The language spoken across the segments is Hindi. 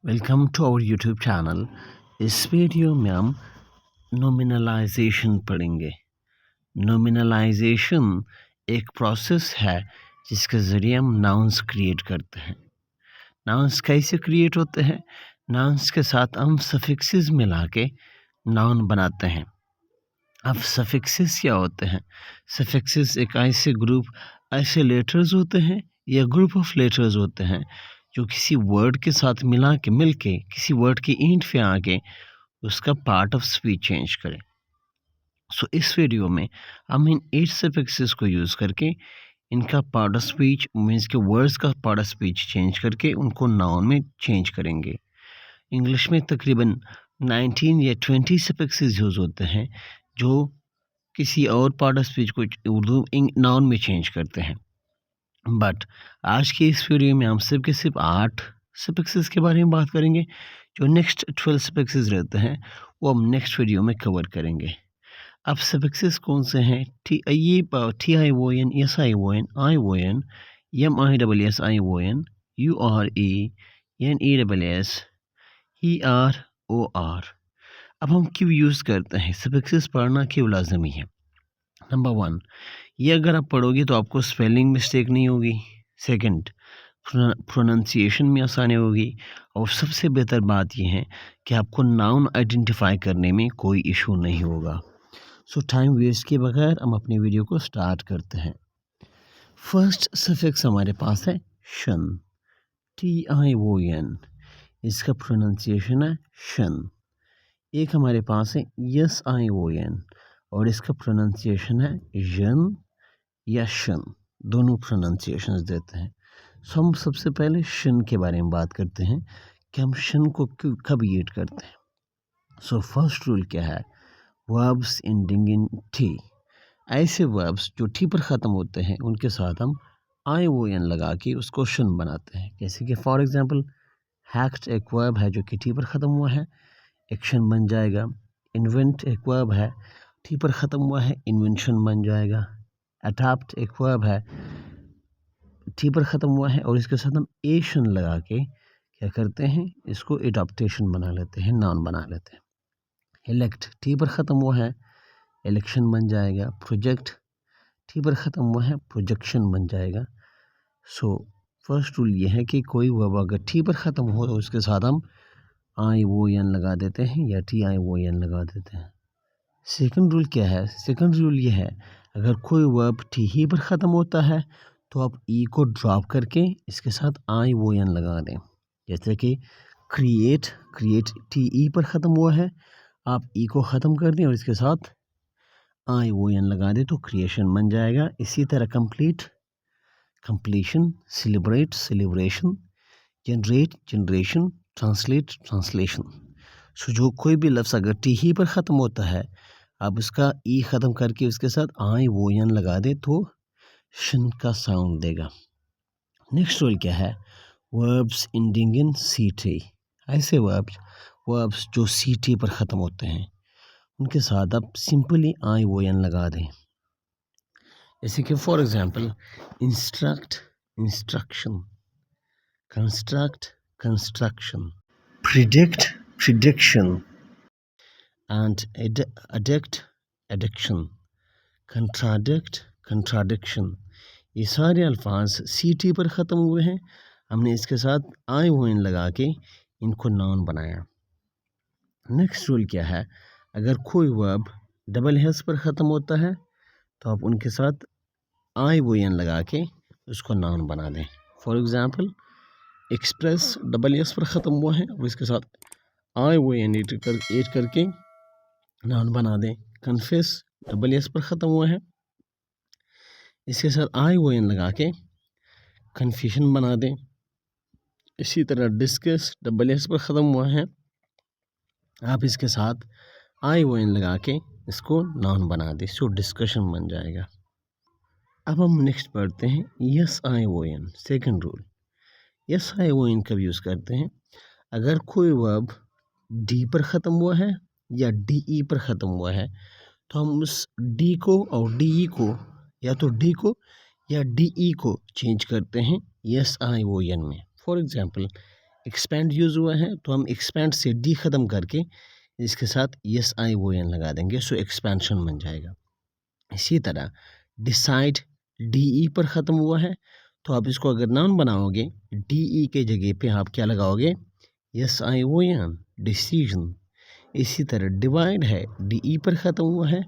Welcome to our YouTube channel. इस वीडियो में हम नॉमिनलाइजेशन पढ़ेंगे। नॉमिनलाइजेशन एक प्रोसेस है जिसके ज़रिए हम नाउन्स क्रिएट करते हैं। नाउन्स कैसे क्रिएट होते हैं? नाउन्स के साथ हम सफिक्सेस मिला के नाउन बनाते हैं। अब सफिक्सेस क्या होते हैं? सफिक्सेस एक ऐसे लेटर्स होते हैं या ग्रुप ऑफ लेटर्स होते हैं जो किसी वर्ड के साथ मिल के किसी वर्ड के एंड पे आके उसका पार्ट ऑफ स्पीच चेंज करें। सो इस वीडियो में हम इन 8 सफिक्सेस को यूज़ करके इनका पार्ट ऑफ स्पीच मीन्स के वर्ड्स का पार्ट ऑफ स्पीच चेंज करके उनको नाउन में चेंज करेंगे। इंग्लिश में तकरीबन 19 या 20 सफिक्सेस यूज़ होते हैं जो किसी और पार्ट ऑफ स्पीच को उर्दू नाउन में चेंज करते हैं। बट आज की इस वीडियो में हम सिर्फ 8 सफिक्सेस के बारे में बात करेंगे। जो नेक्स्ट 12 सफिक्सेस रहते हैं वो हम नेक्स्ट वीडियो में कवर करेंगे। अब सफिक्सेस कौन से हैं? TION, SION, ION, MISSION, URE, NESS, EROR। अब हम क्यों यूज़ करते हैं? सफिक्सेस पढ़ना क्यों लाजमी है? नंबर 1, ये अगर आप पढ़ोगे तो आपको स्पेलिंग मिस्टेक नहीं होगी। सेकंड, प्रोनाउंसिएशन में आसानी होगी। और सबसे बेहतर बात यह है कि आपको नाउन आइडेंटिफाई करने में कोई इशू नहीं होगा। सो टाइम वेस्ट के बगैर हम अपनी वीडियो को स्टार्ट करते हैं। फर्स्ट सफिक्स हमारे पास है शन, TION। इसका प्रोनाउंसिएशन है शन। एक हमारे पास है SION और इसका प्रोनाउंसिएशन है यन या शन। दोनों प्रोनाउंसिएशंस देते हैं। सो हम सबसे पहले शन के बारे में बात करते हैं कि हम शन को कब यूज करते हैं। सो फर्स्ट रूल क्या है? Verbs ending in T. ऐसे वर्ब्स जो टी पर ख़त्म होते हैं उनके साथ हम ION लगा के उसको शन बनाते हैं। जैसे कि फॉर एग्जांपल हैक्ड एक वर्ब है जो कि टी पर ख़त्म हुआ है, एक्शन बन जाएगा। इन्वेंट एक वर्ब है, टी पर ख़त्म हुआ है, इन्वेंशन बन जाएगा। अडॉप्ट एक वर्ब है, टी पर ख़त्म हुआ है और इसके साथ हम एशन लगा के क्या करते हैं, इसको एडॉप्टेशन बना लेते हैं, नाउन बना लेते हैं। इलेक्ट टी पर ख़त्म हुआ है, इलेक्शन बन जाएगा। प्रोजेक्ट टी पर ख़त्म हुआ है, प्रोजेक्शन बन जाएगा। सो फर्स्ट रूल ये है कि कोई वर्ब अगर टी पर ख़त्म हो तो उसके साथ हम ION लगा देते हैं या TION लगा देते हैं। सेकंड रूल क्या है? सेकंड रूल ये है अगर कोई वर्ब टी ही पर ख़त्म होता है तो आप ई को ड्रॉप करके इसके साथ ION लगा दें। जैसे कि क्रिएट TE पर ख़त्म हुआ है, आप ई को ख़त्म कर दें और इसके साथ ION लगा दें तो क्रिएशन बन जाएगा। इसी तरह कंप्लीशन, सेलिब्रेशन, जनरेशन, ट्रांसलेशन। सो जो कोई भी लफ्ज़ अगर टी ही पर ख़त्म होता है आप उसका ई ख़त्म करके उसके साथ ION लगा दे तो शन का साउंड देगा। नेक्स्ट रूल क्या है? Verbs ending in CT। ऐसे वर्ब्स जो CT पर ख़त्म होते हैं उनके साथ आप सिंपली ION लगा दें। जैसे कि for example instruct, instruction, construction, prediction, and addiction, contradiction। ये सारे अल्फाज CT पर ख़त्म हुए हैं, हमने इसके साथ ION लगा के इनको नाउन बनाया। नेक्स्ट रूल क्या है? अगर कोई वर्ब डबल एस पर ख़त्म होता है तो आप उनके साथ ION लगा के उसको नाउन बना दें। For example express double S पर ख़त्म हुआ है और इसके साथ ION ऐड करके नाउन बना दें। कन्फेस डबल एस पर ख़त्म हुआ है, इसके साथ ION लगा के कन्फ्यूशन बना दें। इसी तरह डिस्कस डबल एस पर ख़त्म हुआ है, आप इसके साथ ION लगा के इसको नाउन बना दें, सो डिस्कशन बन जाएगा। अब हम नेक्स्ट पढ़ते हैं SION। सेकंड रूल, SION कब यूज़ करते हैं? अगर कोई वर्ब डी पर ख़त्म हुआ है या DE पर ख़त्म हुआ है तो हम उस डी को और DE को या तो डी को या DE को चेंज करते हैं SION में। फॉर एग्ज़ाम्पल एक्सपेंड यूज़ हुआ है तो हम एक्सपेंड से डी ख़त्म करके इसके साथ यस आई ओ एन लगा देंगे, सो एक्सपेंशन बन जाएगा। इसी तरह डिसाइड डी ई पर ख़त्म हुआ है तो आप इसको अगर नाउन बनाओगे डी ई के जगह पे आप क्या लगाओगे, S I O N, decision. इसी तरह डिवाइड है, डी ई पर ख़त्म हुआ है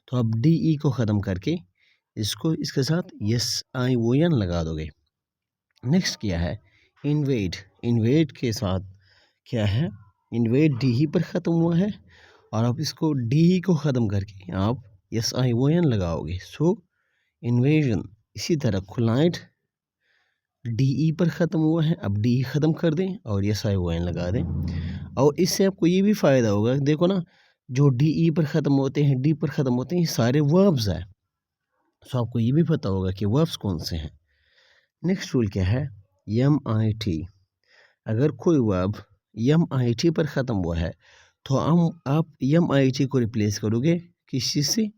तो आप डी ई को ख़त्म करके इसको इसके साथ यस आई ओ एन लगा दोगे। नेक्स्ट क्या है, इन्वेड। इन्वेड के साथ क्या है, इन्वेड डी ई पर ख़त्म हुआ है और आप इसको डी ई को ख़त्म करके आप यस आई ओ एन लगाओगे, सो इन्वेजन। इसी तरह कोलाइड डी ई पर ख़त्म हुआ है, अब डी ई ख़त्म कर दें और यस आई ओ एन लगा दें। और इससे आपको ये भी फ़ायदा होगा, देखो ना, जो डी ई पर ख़त्म होते हैं, डी पर ख़त्म होते हैं, ये सारे वर्ब्स हैं, सो आपको ये भी पता होगा कि वर्ब्स कौन से हैं। नेक्स्ट रूल क्या है, एम आई टी। अगर कोई वर्ब एम आई टी पर ख़त्म हुआ है तो आप एम आई टी को रिप्लेस करोगे किसी से,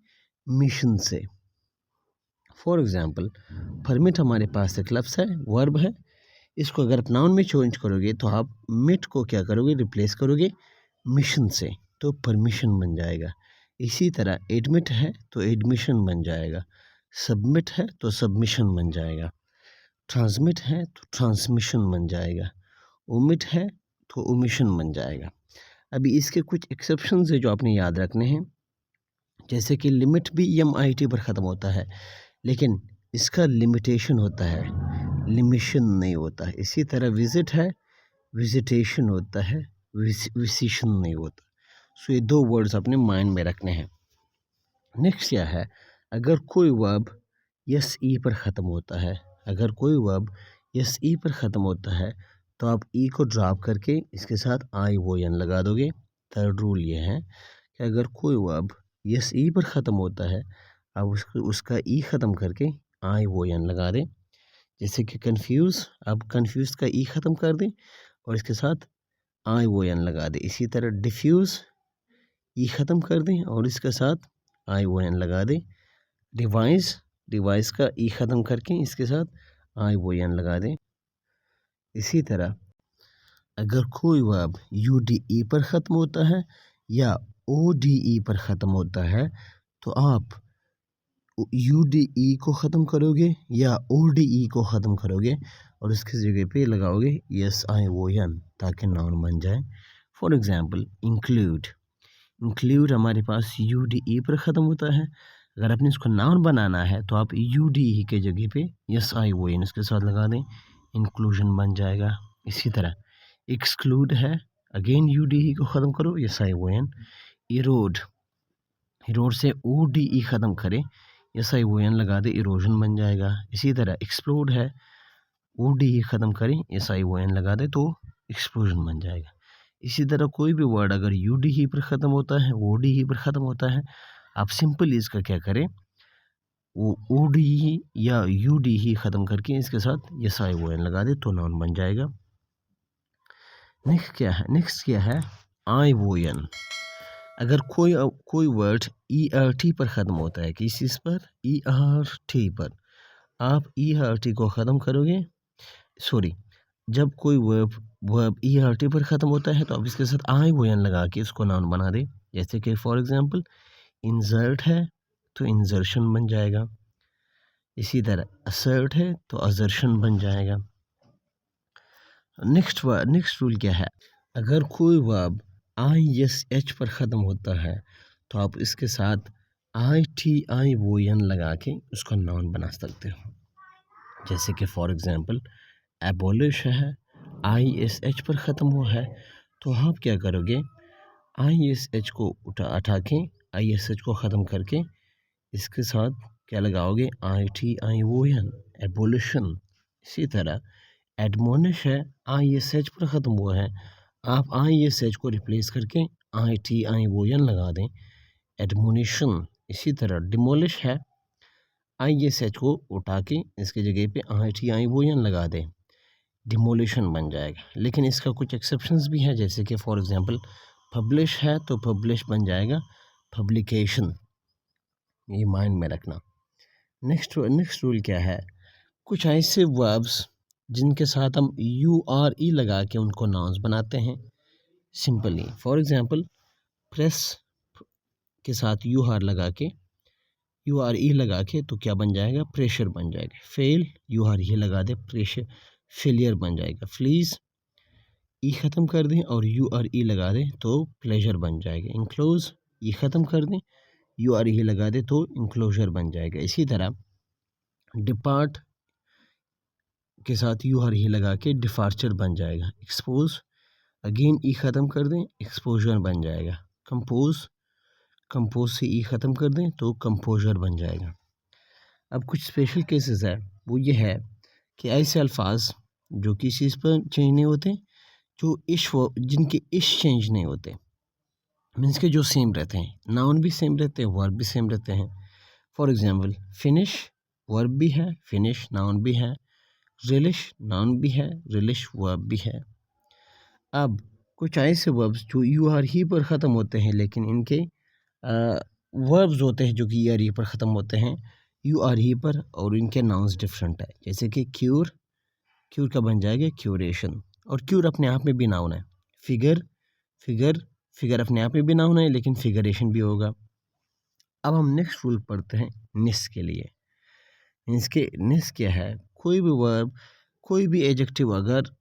मिशन से। फॉर एग्ज़ाम्पल परमिट हमारे पास एक लफ्ज़ है, वर्ब है, इसको अगर आप नाउन में चेंज करोगे तो आप मिट को क्या करोगे, रिप्लेस करोगे मिशन से, तो परमिशन बन जाएगा। इसी तरह एडमिट है तो एडमिशन बन जाएगा, सबमिट है तो सबमिशन बन जाएगा, ट्रांसमिट है तो ट्रांसमिशन बन जाएगा, ओमिट है तो ओमिशन बन जाएगा। अभी इसके कुछ एक्सेप्शंस है जो आपने याद रखने हैं, जैसे कि लिमिट भी एम आई टी पर ख़त्म होता है लेकिन इसका लिमिटेशन होता है, लिमिशन नहीं होता है। इसी तरह विजिट है, विजिटेशन होता है, विसिशन नहीं होता। सो ये दो वर्ड्स अपने माइंड में रखने हैं। नेक्स्ट क्या है, अगर कोई वर्ब यस ई पर ख़त्म होता है, अगर कोई वर्ब यस ई पर ख़त्म होता है तो आप ई को ड्रॉप करके इसके साथ आई ओ एन लगा दोगे। थर्ड रूल ये है कि अगर कोई वर्ब यस ई पर ख़त्म होता है आप उसका ई ख़त्म करके आई ओ एन लगा दें। जैसे कि कन्फ्यूज़, आप कन्फ्यूज़ का ई ख़त्म कर दें और इसके साथ आई ओ एन लगा दें। इसी तरह डिफ्यूज़ ई ख़त्म कर दें और इसके साथ आई ओ एन लगा दें। डिवाइस, डिवाइस का ई ख़त्म करके इसके साथ आई ओ एन लगा दें। इसी तरह अगर कोई वर्ब यू डी ई पर ख़त्म होता है या ओ डी ई पर ख़त्म होता है तो आप यू डी ई को ख़त्म करोगे या ओ डी ई को ख़त्म करोगे और इसकी जगह पे लगाओगे यस आई ओ एन ताकि नाउन बन जाए। For example include. इंक्लूड हमारे पास यू डी ई पर ख़त्म होता है, अगर आपने इसको नाउन बनाना है तो आप यू डी ई के जगह पे यस आई ओ एन इसके साथ लगा दें, इंक्लूजन बन जाएगा। इसी तरह एक्सक्लूड है, अगेन यू डी ई को ख़त्म करो, S I O N. Erode, erode से ओ डी ई ख़त्म करें, यस आई ओ एन लगा दे, इरोजन बन जाएगा। इसी तरह एक्सप्लोड है, ओ डी ई ख़त्म करें, यस आई ओ एन लगा दे तो एक्सप्लोजन बन जाएगा। इसी तरह कोई भी वर्ड अगर यू डी ई पर ख़त्म होता है, ओ डी ई पर ख़त्म होता है, आप सिंपल इसका क्या करें, वो ओ डी ई या यू डी ई ख़त्म करके इसके साथ यस आई ओ एन लगा दे तो नाउन बन जाएगा। नेक्स्ट क्या है आई ओ एन। अगर कोई वर्ड ई आर टी पर ख़त्म होता है, किस चीज़ पर, ई आर टी पर, आप ई आर टी को ख़त्म करोगे, सॉरी, जब कोई वर्ब ई आर टी पर ख़त्म होता है तो आप इसके साथ आई ओ एन लगा के इसको नाउन बना दे। जैसे कि फॉर एग्ज़ाम्पल इंसर्ट है तो इंसर्शन बन जाएगा। इसी तरह असर्ट है तो असर्शन बन जाएगा। नेक्स्ट रूल क्या है, अगर कोई वर्ब आई एस एच पर ख़त्म होता है तो आप इसके साथ आई टी आई ओ एन लगा के उसका नाउन बना सकते हो। जैसे कि फॉर एग्ज़ाम्पल एबॉलिश है, आई एस एच पर ख़त्म हुआ है तो आप क्या करोगे, आई एस एच को उठा के आई एस एच को ख़त्म करके इसके साथ क्या लगाओगे, I T I O N, abolition. इसी तरह एडमोनिश है, आई एस एच पर ख़त्म हुआ है, आप आई एस एच को रिप्लेस करके आई टी आई ओ एन लगा दें, एडमोनिशन। इसी तरह डिमोलिश है, आई एस एच को उठा के इसके जगह पे आई टी आई ओ एन लगा दें, डिमोलिशन बन जाएगा। लेकिन इसका कुछ एक्सेप्शंस भी हैं, जैसे कि फॉर एग्ज़ाम्पल पब्लिश है तो पब्लिश बन जाएगा पब्लिकेशन, ये माइंड में रखना। नेक्स्ट रूल क्या है, कुछ ऐसे वर्ब्स जिनके साथ हम यू आर ई लगा के उनको नाउन्स बनाते हैं सिंपली। फॉर एग्जांपल प्रेस के साथ यू आर लगा के, यू आर ई लगा के तो क्या बन जाएगा, प्रेशर बन जाएगा। फेल, यू आर ई लगा दे, प्रेशर फेलियर बन जाएगा। प्लीज़ ई ख़त्म कर दें और यू आर ई लगा दें तो प्लेजर बन जाएगा। इनक्लोज, ई ख़त्म कर दें, यू आर ई लगा दें तो इनक्लोजर बन जाएगा। इसी तरह डिपार्ट के साथ यू आर ई लगा के डिफार्चर बन जाएगा। एक्सपोज, अगेन ई ख़त्म कर दें, एक्सपोजर बन जाएगा। कंपोज, कंपोज से ई ख़त्म कर दें तो कंपोजर बन जाएगा। अब कुछ स्पेशल केसेस है, वो ये है कि ऐसे अल्फाज जो किसी चीज़ पर चेंज नहीं होते, जो जिनके इश चेंज नहीं होते, मीन्स के जो सेम रहते हैं, नाउन भी सेम रहते हैं, वर्ब भी सेम रहते हैं। फॉर एग्जांपल फिनिश, वर्ब भी है, फिनिश नाउन भी है, रिलिश नाउन भी है, रिलिश वर्ब भी है। अब कुछ ऐसे वर्ब्स जो यू आर ही पर ख़त्म होते हैं, लेकिन इनके वर्ब्स होते हैं जो कि आर ई पर ख़त्म होते हैं यू आर ई पर, और इनके नाउन्स डिफरेंट है। जैसे कि क्यूर, क्यूर का बन जाएगा क्यूरेशन, और क्यूर अपने आप में भी नाउन है। फिगर, फिगर, फिगर अपने आप में भी नाउन है लेकिन फिगरेशन भी होगा। अब हम नेक्स्ट रूल पढ़ते हैं निस के लिए। इसके निस क्या है, कोई भी वर्ब, कोई भी एडजेक्टिव अगर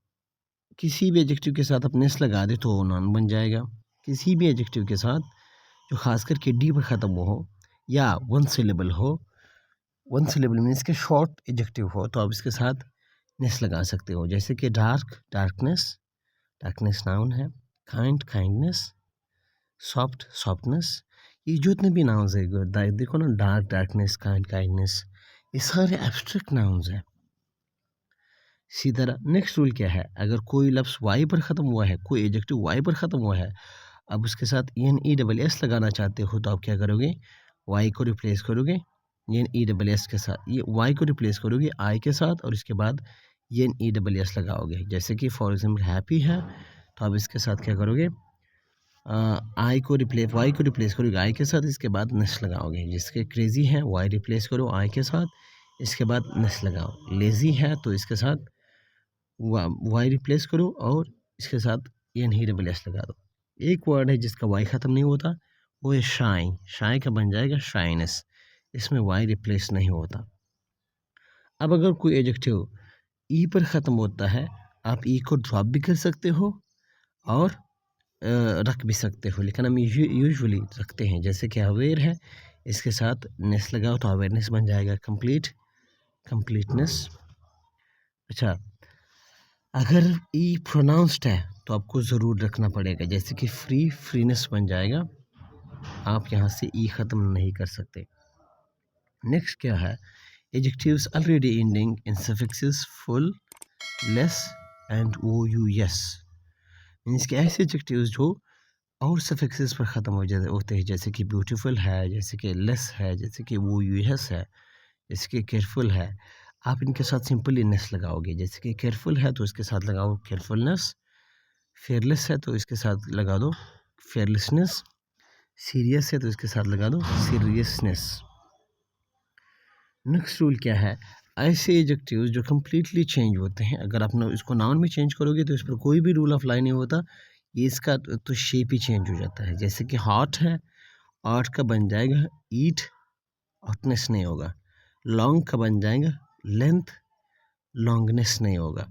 किसी भी एडजेक्टिव के साथ आप निस लगा दे तो वो नाउन बन जाएगा। किसी भी एडजेक्टिव के साथ जो खास करके डी पर ख़त्म हो या वन सिलेबल हो, वन सिलेबल मीन्स के शॉर्ट एडजेक्टिव हो, तो आप इसके साथ नेस लगा सकते हो। जैसे कि डार्क, डार्कनेस, डार्कनेस नाउन है। काइंड, काइंडनेस, सॉफ्ट, सॉफ्टनेस, ये जो इतने भी नाउन्स है देखो ना, डार्क, डार्कनेस, काइंड, काइंडनेस, ये सारे एब्स्ट्रैक्ट नाउन्स हैं। इसी तरह नेक्स्ट रूल क्या है, अगर कोई लफ्ज़ वाई पर ख़त्म हुआ है, कोई एडजेक्टिव वाई पर ख़त्म हुआ है, अब उसके साथ एन ई डबल एस लगाना चाहते हो तो आप क्या करोगे, वाई को रिप्लेस करोगे एन ई डबल एस के साथ, ये वाई को रिप्लेस करोगे आई के साथ और इसके बाद एन ई डबल एस लगाओगे। जैसे कि फॉर एग्जांपल हैप्पी है तो आप इसके साथ क्या करोगे, आई को रिप्लेस, वाई को रिप्लेस करोगे आई के साथ, इसके बाद नस लगाओगे। जिसके क्रेज़ी है वाई रिप्लेस करो आई के साथ, इसके बाद नस लगाओ। लेज़ी है तो इसके साथ वाई रिप्लेस करो और इसके साथ एन ई डबल एस लगा दो। एक वर्ड है जिसका वाई ख़त्म नहीं होता, वो है शाइन, शाइन का बन जाएगा शाइनेस, इसमें वाई रिप्लेस नहीं होता। अब अगर कोई एडजेक्टिव ई पर ख़त्म होता है, आप ई को ड्रॉप भी कर सकते हो और रख भी सकते हो, लेकिन हम यूजुअली रखते हैं। जैसे कि अवेयर है, इसके साथ नेस लगाओ तो अवेयरनेस बन जाएगा। Complete, completeness. अच्छा, अगर ई प्रोनाउंस्ड है तो आपको ज़रूर रखना पड़ेगा। जैसे कि फ्री, फ्रीनेस बन जाएगा, आप यहाँ से ई ख़त्म नहीं कर सकते। नेक्स्ट क्या है, adjectives already ending in suffixes full, less and O U S, means के ऐसे एडजेक्टिव्स जो और सफिक्सेस पर ख़त्म हो जाते होते हैं। जैसे कि ब्यूटीफुल है, जैसे कि लेस है, जैसे कि वो यू एस है, जैसे कि केयरफुल है, आप इनके साथ सिंपली नेस लगाओगे। जैसे कि केयरफुल है तो इसके साथ लगाओ केयरफुलनेस, फेयरलेस है तो इसके साथ लगा दो फेयरलेसनेस, सीरियस है तो इसके साथ लगा दो सीरियसनेस। नेक्स्ट रूल क्या है, ऐसे एडजेक्टिव्स जो कम्प्लीटली चेंज होते हैं, अगर आप इसको नाउन में चेंज करोगे तो इस पर कोई भी रूल अप्लाई नहीं होता, ये इसका तो शेप ही चेंज हो जाता है। जैसे कि हॉट है, हॉट का बन जाएगा ईट, हॉटनेस नहीं होगा। लॉन्ग का बन जाएगा लेंथ, लॉन्गनेस नहीं होगा।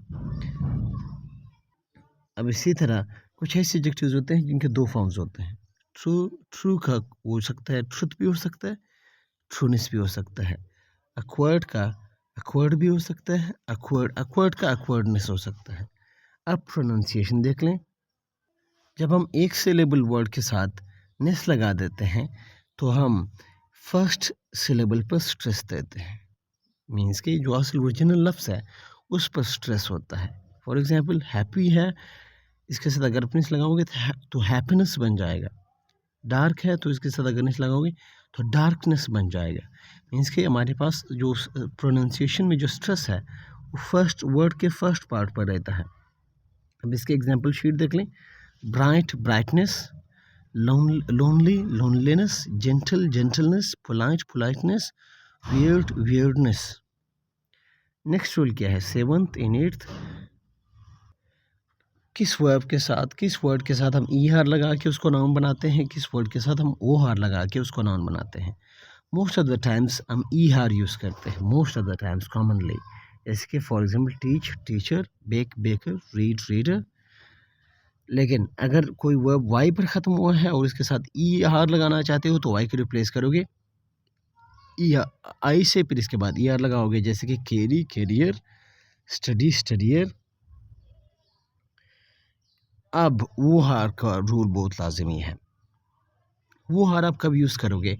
अब इसी तरह कुछ ऐसे एडजेक्टिव्स होते हैं जिनके दो फॉर्म्स होते हैं। ट्रू, ट्रू का हो सकता है ट्रुथ भी हो सकता है, ट्रूनेस भी हो सकता है। अक्वर्ड का अक्वर्ड भी हो सकता है, अक्वर्ड का अक्वर्डनेस हो सकता है। अब प्रोनाउंसिएशन देख लें, जब हम एक सिलेबल वर्ड के साथ नेस लगा देते हैं तो हम फर्स्ट सिलेबल पर स्ट्रेस देते हैं, मीन्स कि जो असल ओरिजिनल लफ्ज़ है उस पर स्ट्रेस होता है। फॉर एग्जांपल हैप्पी है, इसके साथ अगर आप नेस लगाओगे तो हैप्पीनेस बन जाएगा। डार्क है तो इसके साथ अगर नेस लगाओगे तो डार्कनेस बन जाएगा। मीन्स कि हमारे पास जो प्रोनाउंसिएशन में जो स्ट्रेस है वो फर्स्ट वर्ड के फर्स्ट पार्ट पर रहता है। अब इसके एग्जांपल शीट देख लें, bright, brightness, lonely, loneliness, gentle, gentleness, polite, politeness, weird, weirdness. Next rule क्या है, 7th इन 8th, किस वर्ब के साथ, किस वर्ड के साथ हम ई आर लगा के उसको नाउन बनाते हैं, किस वर्ड के साथ हम ओ आर लगा के उसको नाउन बनाते हैं। मोस्ट ऑफ द टाइम्स हम ई आर यूज़ करते हैं, most of the times commonly, जैसे कि for example teach teacher, bake baker, read reader. लेकिन अगर कोई वर्ब वाई पर ख़त्म हुआ है और इसके साथ ई आर लगाना चाहते हो तो वाई को रिप्लेस करोगे ई आई से, फिर इसके बाद ई आर लगाओगे, जैसे कि कैरी कैरियर, स्टडी स्टडियर। अब वो हार का रूल बहुत लाजमी है। वो हार आप कब यूज़ करोगे,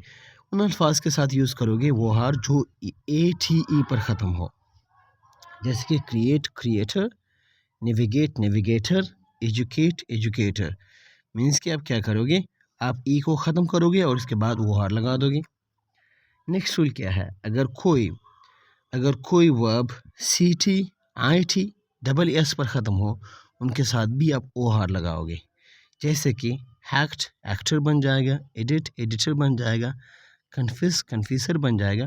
उन अल्फाज के साथ यूज़ करोगे वो हार जो ए टी ई पर ख़त्म हो, जैसे कि create creator, navigate navigator, educate educator. Means कि आप क्या करोगे, आप ई को ख़त्म करोगे और उसके बाद वो हार लगा दोगे। नेक्स्ट रूल क्या है, अगर कोई verb C T I T double S पर ख़त्म हो, उनके साथ भी आप ओ हार लगाओगे, जैसे कि हैक्ट एक्टर बन जाएगा, एडिट एडिटर बन जाएगा, कन्फिस कन्फिसर बन जाएगा,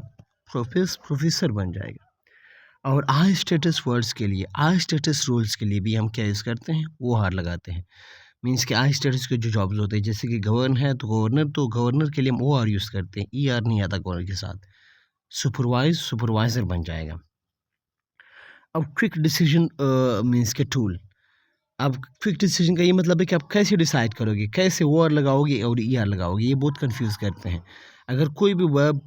प्रोफेस प्रोफेसर बन जाएगा। और आई स्टेटस वर्ड्स के लिए, आई स्टेटस रूल्स के लिए भी हम क्या यूज़ करते हैं, वो हार लगाते हैं। मीन्स कि आई स्टेटस के जो जॉब्स होते हैं, जैसे कि गवर्न है तो गवर्नर के लिए हम ओ आर यूज़ करते हैं, ई आर नहीं आता गवर्नर के साथ। सुपरवाइज सुपरवाइज़र बन जाएगा। अब क्विक डिसीजन मीन्स के टूल, अब क्विक डिसीजन का ये मतलब है कि आप कैसे डिसाइड करोगे, कैसे वो आर लगाओगे और ई आर लगाओगे, ये बहुत कंफ्यूज करते हैं। अगर कोई भी वर्ब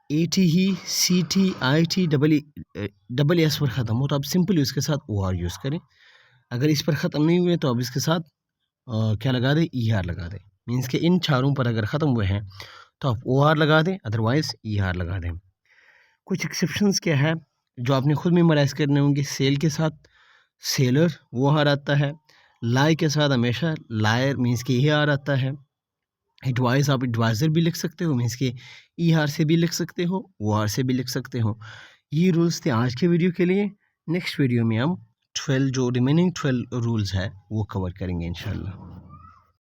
ए टी ही C T I T double S पर ख़त्म हो तो आप सिंपली उसके साथ ओ आर यूज़ करें। अगर इस पर ख़त्म नहीं हुए तो आप इसके साथ क्या लगा दें, ई आर लगा दें। मीन्स के इन चारों पर अगर ख़त्म हुए हैं तो आप ओ आर लगा दें, अदरवाइज़ ई आर लगा दें। कुछ एक्सेप्शंस क्या है जो आपने खुद मेमोराइज़ करने होंगे, सेल के साथ सेलर वो हार आता है, लाई के साथ हमेशा लायर मीन्स के ये हार आता है, एडवाइस आप एडवाइज़र भी लिख सकते हो, मीन्स के ई हार से भी लिख सकते हो, वो हार से भी लिख सकते हो। ये रूल्स थे आज के वीडियो के लिए। नेक्स्ट वीडियो में हम 12 जो रिमेनिंग 12 रूल्स है वो कवर करेंगे इंशाल्लाह।